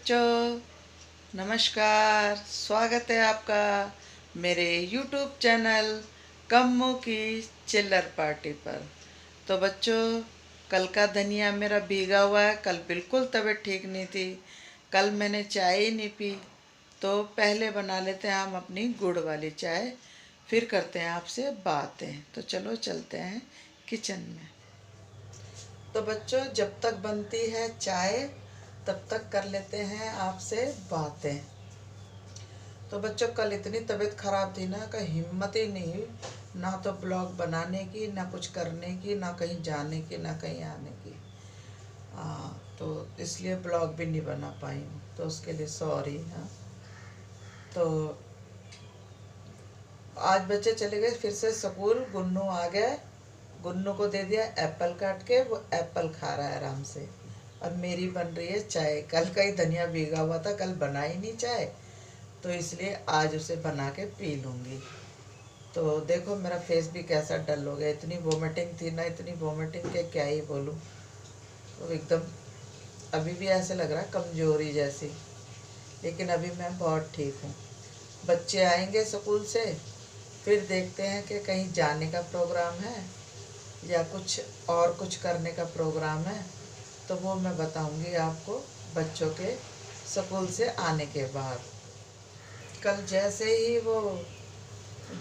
बच्चों, नमस्कार। स्वागत है आपका मेरे YouTube चैनल कम्मो की चिल्लर पार्टी पर। तो बच्चों, कल का धनिया मेरा भीगा हुआ है। कल बिल्कुल तबीयत ठीक नहीं थी। कल मैंने चाय ही नहीं पी। तो पहले बना लेते हैं हम अपनी गुड़ वाली चाय, फिर करते हैं आपसे बातें। तो चलो चलते हैं किचन में। तो बच्चों, जब तक बनती है चाय तब तक कर लेते हैं आपसे बातें। तो बच्चों, कल इतनी तबीयत खराब थी ना कि हिम्मत ही नहीं हुई, ना तो ब्लॉग बनाने की, ना कुछ करने की, ना कहीं जाने की, ना कहीं आने की। तो इसलिए ब्लॉग भी नहीं बना पाई हूँ, तो उसके लिए सॉरी। हाँ, तो आज बच्चे चले गए फिर से स्कूल। गुन्नू आ गया, गुन्नू को दे दिया एप्पल काट के, वो एप्पल खा रहा है आराम से। और मेरी बन रही है चाय। कल का ही धनिया भीगा हुआ था, कल बनाई नहीं चाय, तो इसलिए आज उसे बना के पी लूँगी। तो देखो मेरा फेस भी कैसा डल हो गया। इतनी वोमिटिंग थी ना, इतनी वोमिटिंग के क्या ही बोलूँ। तो एकदम अभी भी ऐसे लग रहा है कमजोरी जैसी, लेकिन अभी मैं बहुत ठीक हूँ। बच्चे आएंगे स्कूल से, फिर देखते हैं कि कहीं जाने का प्रोग्राम है या कुछ और कुछ करने का प्रोग्राम है, तो वो मैं बताऊंगी आपको बच्चों के स्कूल से आने के बाद। कल जैसे ही वो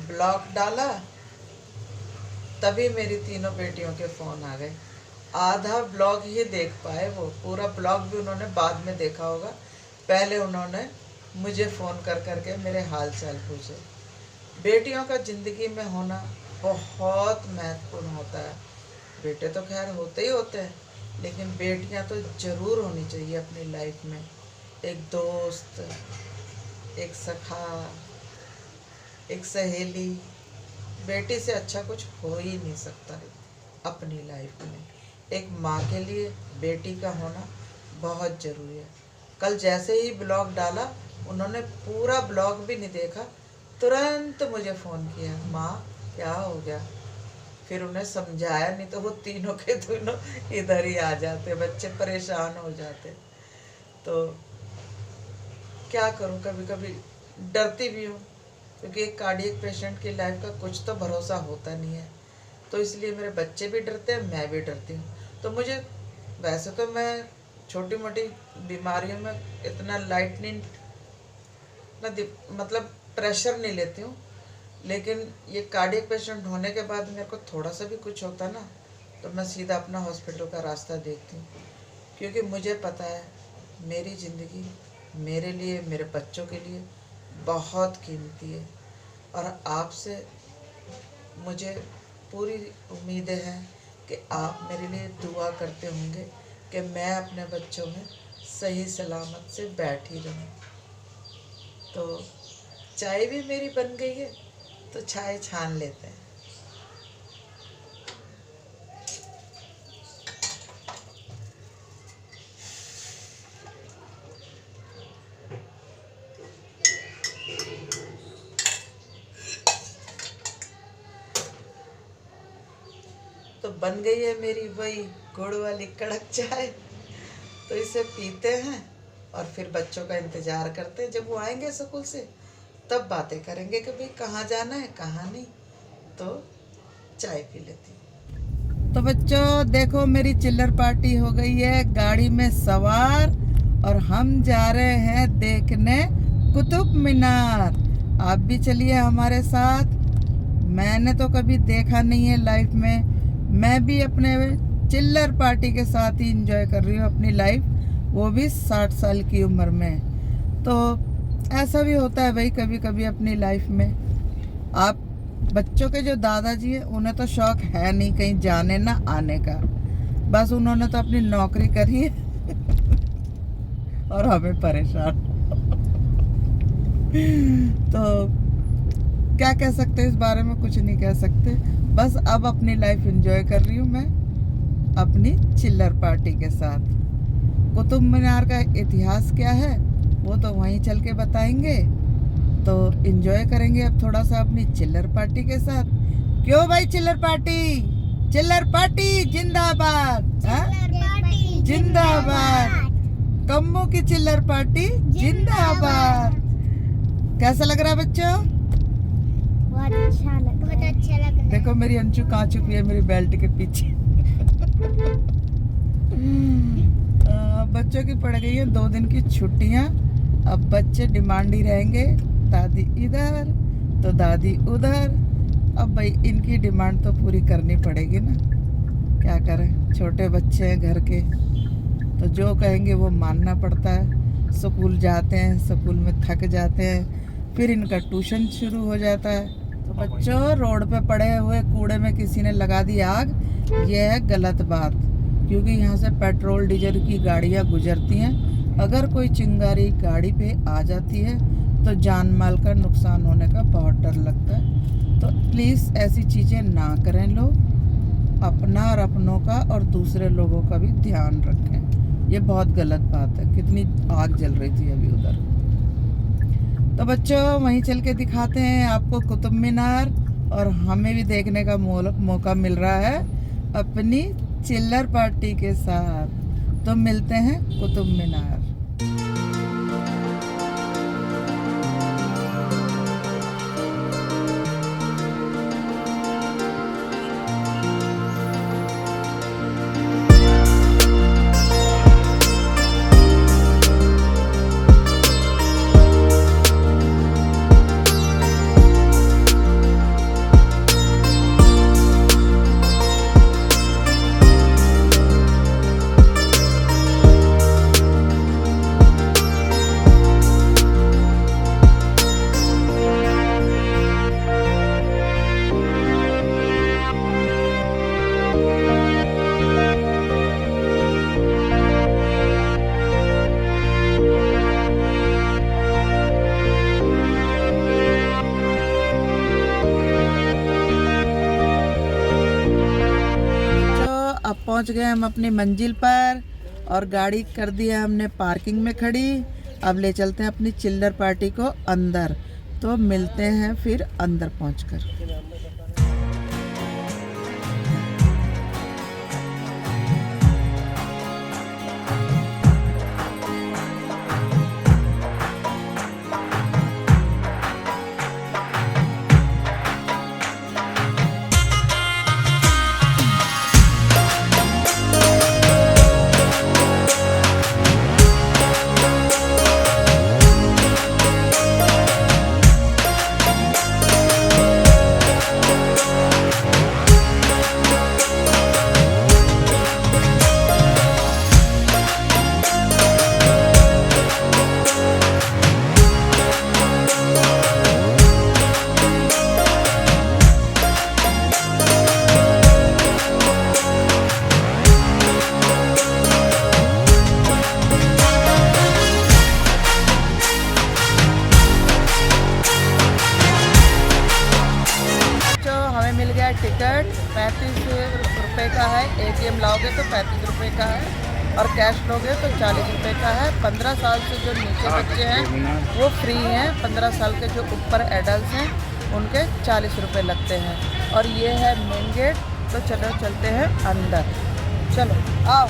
ब्लॉग डाला, तभी मेरी तीनों बेटियों के फ़ोन आ गए। आधा ब्लॉग ही देख पाए, वो पूरा ब्लॉग भी उन्होंने बाद में देखा होगा। पहले उन्होंने मुझे फ़ोन कर करके मेरे हाल चाल पूछे। बेटियों का ज़िंदगी में होना बहुत महत्वपूर्ण होता है। बेटे तो खैर होते ही होते हैं, लेकिन बेटियां तो ज़रूर होनी चाहिए अपनी लाइफ में। एक दोस्त, एक सखा, एक सहेली। बेटी से अच्छा कुछ हो ही नहीं सकता अपनी लाइफ में। एक माँ के लिए बेटी का होना बहुत ज़रूरी है। कल जैसे ही ब्लॉग डाला, उन्होंने पूरा ब्लॉग भी नहीं देखा, तुरंत मुझे फ़ोन किया, माँ क्या हो गया। फिर उन्हें समझाया, नहीं तो वो तीनों के तीनों इधर ही आ जाते, बच्चे परेशान हो जाते। तो क्या करूं, कभी कभी डरती भी हूँ, क्योंकि एक कार्डियक पेशेंट की लाइफ का कुछ तो भरोसा होता नहीं है। तो इसलिए मेरे बच्चे भी डरते हैं, मैं भी डरती हूँ। तो मुझे वैसे तो मैं छोटी मोटी बीमारियों में इतना लाइटनिंग मतलब प्रेशर नहीं लेती हूँ, लेकिन ये कार्डियक पेशेंट होने के बाद मेरे को थोड़ा सा भी कुछ होता ना, तो मैं सीधा अपना हॉस्पिटल का रास्ता देखती हूँ। क्योंकि मुझे पता है मेरी ज़िंदगी मेरे लिए, मेरे बच्चों के लिए बहुत कीमती है। और आपसे मुझे पूरी उम्मीदें हैं कि आप मेरे लिए दुआ करते होंगे कि मैं अपने बच्चों में सही सलामत से बैठी रहूं। तो चाय भी मेरी बन गई है, तो चाय छान लेते हैं। तो बन गई है मेरी वही गुड़ वाली कड़क चाय। तो इसे पीते हैं और फिर बच्चों का इंतज़ार करते हैं। जब वो आएंगे स्कूल से तब बातें करेंगे कि भाई कहाँ जाना है कहाँ नहीं। तो चाय पी लेती हूँ। तो बच्चों देखो, मेरी चिल्लर पार्टी हो गई है गाड़ी में सवार, और हम जा रहे हैं देखने कुतुब मीनार। आप भी चलिए हमारे साथ। मैंने तो कभी देखा नहीं है लाइफ में। मैं भी अपने चिल्लर पार्टी के साथ ही इंजॉय कर रही हूँ अपनी लाइफ, वो भी 60 साल की उम्र में। तो ऐसा भी होता है भाई कभी कभी अपनी लाइफ में। आप बच्चों के जो दादाजी हैं, उन्हें तो शौक है नहीं कहीं जाने ना आने का। बस उन्होंने तो अपनी नौकरी करी है और हमें परेशान। तो क्या कह सकते हैं इस बारे में, कुछ नहीं कह सकते। बस अब अपनी लाइफ एंजॉय कर रही हूँ मैं अपनी चिल्लर पार्टी के साथ। कुतुब मीनार का इतिहास क्या है वो तो वहीं चल के बताएंगे। तो एंजॉय करेंगे अब थोड़ा सा अपनी चिल्लर पार्टी के साथ। क्यों भाई, चिल्लर पार्टी, चिल्लर पार्टी जिंदाबाद, जिंदाबाद। कम्मो की चिल्लर पार्टी जिंदाबाद। कैसा लग रहा है बच्चों? बहुत अच्छा लग रहा है। देखो मेरी अंशु कहाँ छुपी है, मेरी बेल्ट के पीछे। बच्चों की पड़ गई है 2 दिन की छुट्टियां। अब बच्चे डिमांड ही रहेंगे, दादी इधर तो दादी उधर। अब भाई इनकी डिमांड तो पूरी करनी पड़ेगी ना, क्या करें, छोटे बच्चे हैं घर के, तो जो कहेंगे वो मानना पड़ता है। स्कूल जाते हैं, स्कूल में थक जाते हैं, फिर इनका ट्यूशन शुरू हो जाता है। तो बच्चों, रोड पे पड़े हुए कूड़े में किसी ने लगा दी आग, ये है गलत बात, क्योंकि यहाँ से पेट्रोल डीजल की गाड़ियाँ गुजरती हैं। अगर कोई चिंगारी गाड़ी पे आ जाती है तो जान माल का नुकसान होने का बहुत डर लगता है। तो प्लीज़ ऐसी चीज़ें ना करें लोग, अपना और अपनों का और दूसरे लोगों का भी ध्यान रखें। ये बहुत गलत बात है। कितनी आग जल रही थी अभी उधर। तो बच्चों, वहीं चल के दिखाते हैं आपको कुतुब मीनार, और हमें भी देखने का मौका मिल रहा है अपनी चिल्लर पार्टी के साथ। तो मिलते हैं कुतुब मीनार। अब पहुंच गए हम अपनी मंजिल पर, और गाड़ी कर दी है हमने पार्किंग में खड़ी। अब ले चलते हैं अपनी चिल्लर पार्टी को अंदर। तो मिलते हैं फिर अंदर पहुंचकर। टिकट 35 रुपये का है। ATM लाओगे तो 35 रुपये का है, और कैश लोगे तो 40 रुपये का है। 15 साल से जो नीचे बच्चे हैं वो फ्री हैं, 15 साल के जो ऊपर एडल्ट हैं उनके 40 रुपये लगते हैं। और ये है मेन गेट। तो चलो चलते हैं अंदर, चलो आओ।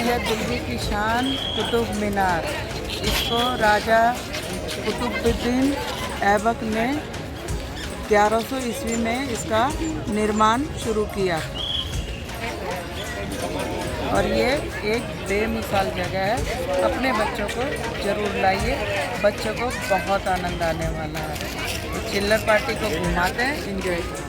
है दिल्ली की शान कुतुब मीनार। इसको राजा कुतुबुद्दीन ऐबक ने 1100 ईस्वी में इसका निर्माण शुरू किया और ये एक बेमिसाल जगह है। अपने बच्चों को ज़रूर लाइए, बच्चों को बहुत आनंद आने वाला है। तो चिल्लर पार्टी को घुमाते हैं, एंजॉय करते हैं।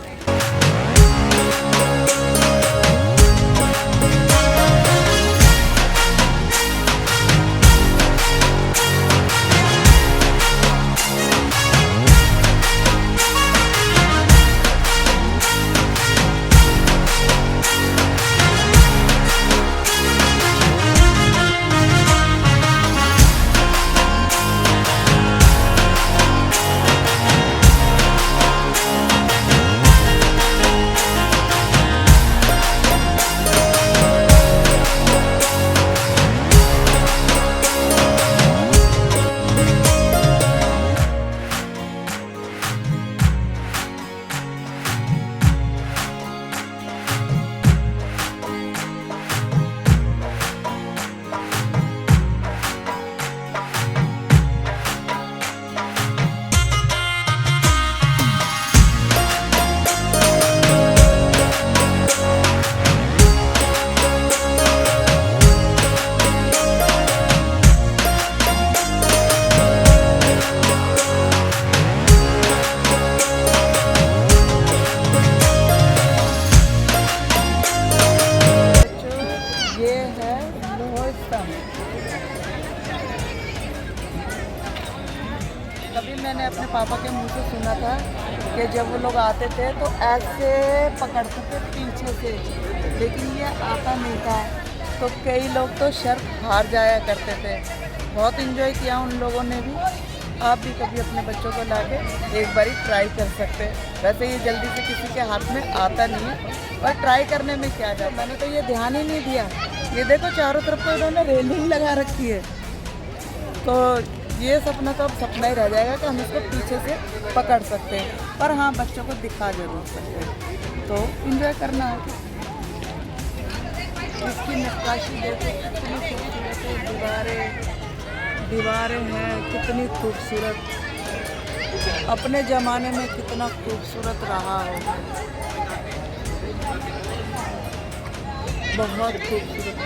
कभी मैंने अपने पापा के मुंह से सुना था कि जब वो लोग आते थे तो ऐसे पकड़ते थे पीछे से, लेकिन ये आता नहीं था। तो कई लोग तो शर्त हार जाया करते थे। बहुत इन्जॉय किया उन लोगों ने भी। आप भी कभी अपने बच्चों को लाके एक बारी ट्राई कर सकते हैं। वैसे ये जल्दी से किसी के हाथ में आता नहीं है, और ट्राई करने में क्या जाता। मैंने तो ये ध्यान ही नहीं दिया। ये देखो चारों तरफ तो इन्होंने रेलिंग लगा रखी है। तो ये सपना तो अब सपना ही रह जाएगा कि हम इसको पीछे से पकड़ सकते हैं, पर हाँ बच्चों को दिखा जरूर सकते हैं। तो एंजॉय करना है। इसकी नक्काशी देखो कितनी खूबसूरत है, दीवारें हैं कितनी खूबसूरत। अपने ज़माने में कितना खूबसूरत रहा होगा, बहुत खूबसूरत।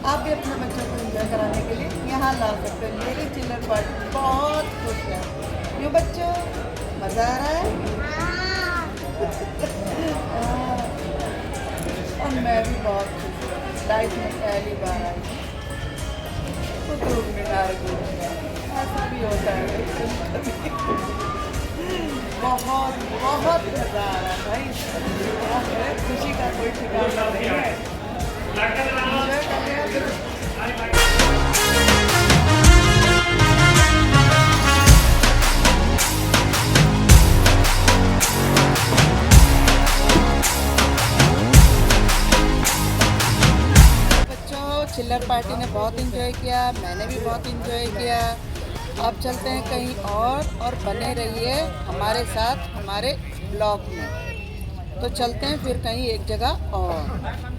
आप भी अपने बच्चों को एंजॉय कराने के लिए यहाँ ला सकते हैं। मेरी चिल्लर पार्टी बहुत खुश है। क्यों बच्चों, मज़ा आ रहा है? और मैं भी बहुत खुश हूँ। लाइफ में पहली बार आई कुतुब मीनार घूमने। ऐसा भी होता है बहुत बहुत मज़ा आ रहा है भाई। खुशी का कोई ठिकाना नहीं है। बहुत इंजॉय किया, मैंने भी बहुत इंजॉय किया। अब चलते हैं कहीं और बने रहिए हमारे साथ हमारे ब्लॉग में। तो चलते हैं फिर कहीं एक जगह और।